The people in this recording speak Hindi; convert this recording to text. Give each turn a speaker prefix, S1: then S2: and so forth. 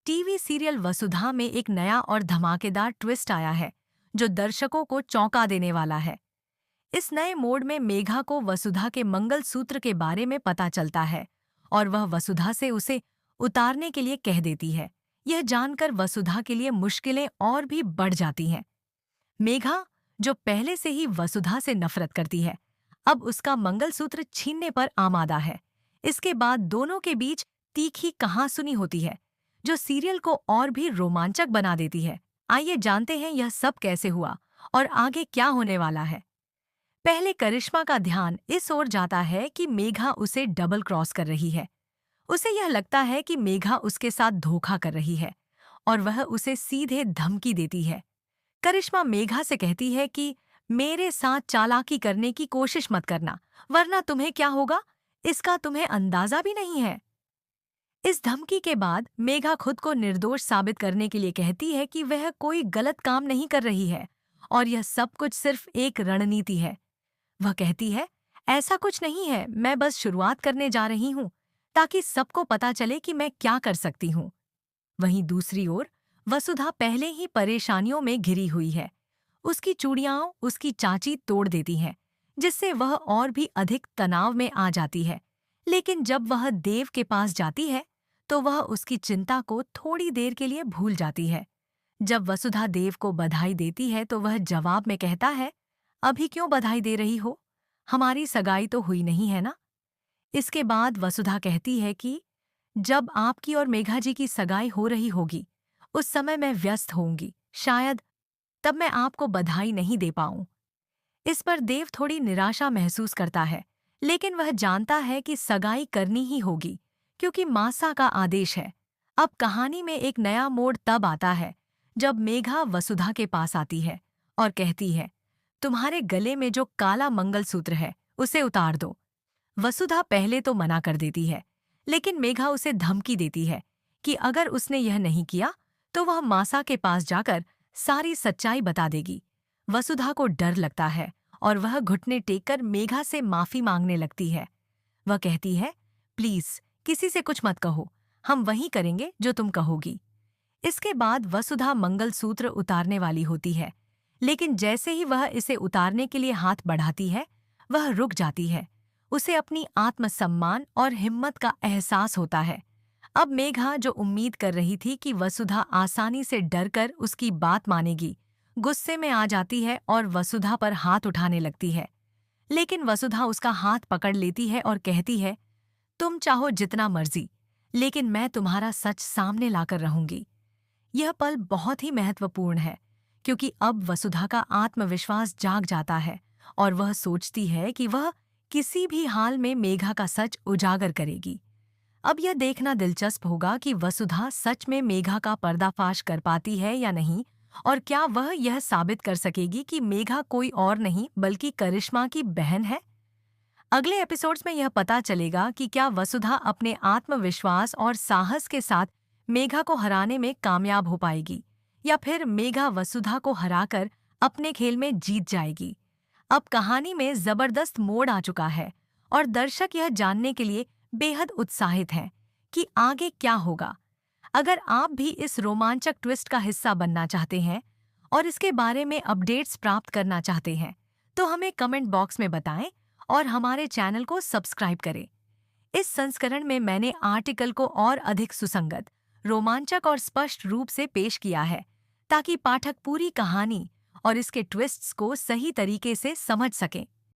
S1: टीवी सीरियल वसुधा में एक नया और धमाकेदार ट्विस्ट आया है जो दर्शकों को चौंका देने वाला है। इस नए मोड में मेघा को वसुधा के मंगलसूत्र के बारे में पता चलता है और वह वसुधा से उसे उतारने के लिए कह देती है। यह जानकर वसुधा के लिए मुश्किलें और भी बढ़ जाती हैं। मेघा, जो पहले से ही वसुधा से नफरत करती है, अब उसका मंगलसूत्र छीनने पर आमादा है। इसके बाद दोनों के बीच तीखी कहासुनी होती है जो सीरियल को और भी रोमांचक बना देती है। आइए जानते हैं यह सब कैसे हुआ और आगे क्या होने वाला है। पहले करिश्मा का ध्यान इस ओर जाता है कि मेघा उसे डबल क्रॉस कर रही है। उसे यह लगता है कि मेघा उसके साथ धोखा कर रही है और वह उसे सीधे धमकी देती है। करिश्मा मेघा से कहती है कि मेरे साथ चालाकी करने की कोशिश मत करना, वरना तुम्हें क्या होगा इसका तुम्हें अंदाजा भी नहीं है। इस धमकी के बाद मेघा खुद को निर्दोष साबित करने के लिए कहती है कि वह कोई गलत काम नहीं कर रही है और यह सब कुछ सिर्फ एक रणनीति है। वह कहती है, ऐसा कुछ नहीं है, मैं बस शुरुआत करने जा रही हूँ ताकि सबको पता चले कि मैं क्या कर सकती हूँ। वहीं दूसरी ओर वसुधा पहले ही परेशानियों में घिरी हुई है। उसकी चूड़ियां उसकी चाची तोड़ देती हैं, जिससे वह और भी अधिक तनाव में आ जाती है। लेकिन जब वह देव के पास जाती है तो वह उसकी चिंता को थोड़ी देर के लिए भूल जाती है। जब वसुधा देव को बधाई देती है तो वह जवाब में कहता है, अभी क्यों बधाई दे रही हो? हमारी सगाई तो हुई नहीं है ना? इसके बाद वसुधा कहती है कि जब आपकी और मेघा जी की सगाई हो रही होगी, उस समय मैं व्यस्त होंगी, शायद तब मैं आपको बधाई नहीं दे पाऊं। इस पर देव थोड़ी निराशा महसूस करता है, लेकिन वह जानता है कि सगाई करनी ही होगी क्योंकि मासा का आदेश है। अब कहानी में एक नया मोड़ तब आता है जब मेघा वसुधा के पास आती है और कहती है, तुम्हारे गले में जो काला मंगलसूत्र है उसे उतार दो। वसुधा पहले तो मना कर देती है, लेकिन मेघा उसे धमकी देती है कि अगर उसने यह नहीं किया तो वह मासा के पास जाकर सारी सच्चाई बता देगी। वसुधा को डर लगता है और वह घुटने टेककर मेघा से माफी मांगने लगती है। वह कहती है, प्लीज किसी से कुछ मत कहो, हम वही करेंगे जो तुम कहोगी। इसके बाद वसुधा मंगलसूत्र उतारने वाली होती है, लेकिन जैसे ही वह इसे उतारने के लिए हाथ बढ़ाती है, वह रुक जाती है। उसे अपनी आत्मसम्मान और हिम्मत का एहसास होता है। अब मेघा, जो उम्मीद कर रही थी कि वसुधा आसानी से डरकर उसकी बात मानेगी, गुस्से में आ जाती है और वसुधा पर हाथ उठाने लगती है। लेकिन वसुधा उसका हाथ पकड़ लेती है और कहती है, तुम चाहो जितना मर्जी, लेकिन मैं तुम्हारा सच सामने लाकर रहूंगी। यह पल बहुत ही महत्वपूर्ण है क्योंकि अब वसुधा का आत्मविश्वास जाग जाता है और वह सोचती है कि वह किसी भी हाल में मेघा का सच उजागर करेगी। अब यह देखना दिलचस्प होगा कि वसुधा सच में मेघा का पर्दाफाश कर पाती है या नहीं, और क्या वह यह साबित कर सकेगी कि मेघा कोई और नहीं बल्कि करिश्मा की बहन है। अगले एपिसोड्स में यह पता चलेगा कि क्या वसुधा अपने आत्मविश्वास और साहस के साथ मेघा को हराने में कामयाब हो पाएगी, या फिर मेघा वसुधा को हराकर अपने खेल में जीत जाएगी। अब कहानी में जबरदस्त मोड़ आ चुका है और दर्शक यह जानने के लिए बेहद उत्साहित हैं कि आगे क्या होगा। अगर आप भी इस रोमांचक ट्विस्ट का हिस्सा बनना चाहते हैं और इसके बारे में अपडेट्स प्राप्त करना चाहते हैं, तो हमें कमेंट बॉक्स में बताएं और हमारे चैनल को सब्सक्राइब करें। इस संस्करण में मैंने आर्टिकल को और अधिक सुसंगत, रोमांचक और स्पष्ट रूप से पेश किया है ताकि पाठक पूरी कहानी और इसके ट्विस्ट्स को सही तरीके से समझ सकें।